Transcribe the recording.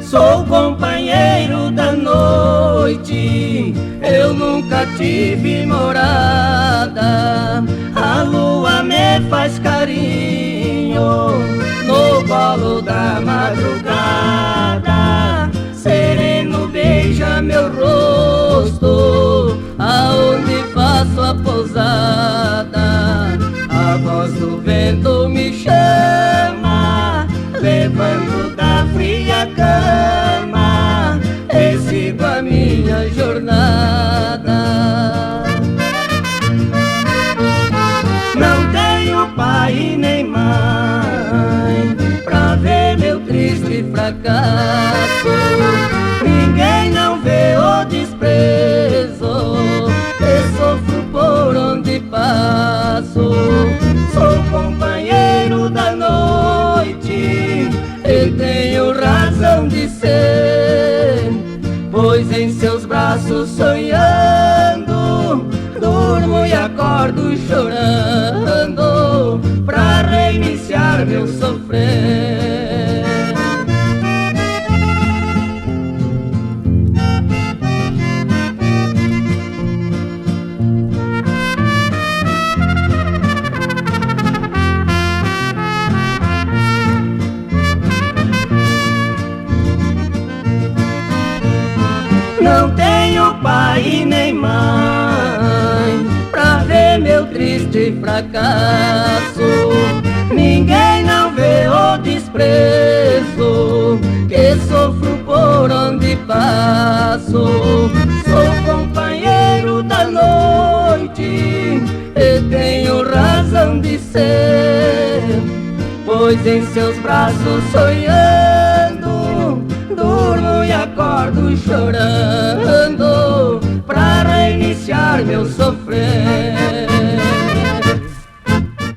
Sou companheiro da noite, eu nunca tive morada. A lua me faz carinho no colo da madrugada. Sereno beija meu rosto, aonde faço a pousada. A voz do vento me chama, levanto da fria cama e sigo a minha jornada. Não tenho pai nem mãe pra ver meu triste fracasso. Ninguém não vê o desprezo que sofro por onde passo. Sou companheiro da noite e tenho razão de ser, pois em seus braços sonhando durmo e acordo chorando pra reiniciar meu sofrer. Não tenho pai nem mãe pra ver meu triste fracasso. Ninguém não vê o desprezo que sofro por onde passo. Sou companheiro da noite e tenho razão de ser, pois em seus braços sonhando durmo e acordo chorando pra reiniciar meu sofrimento.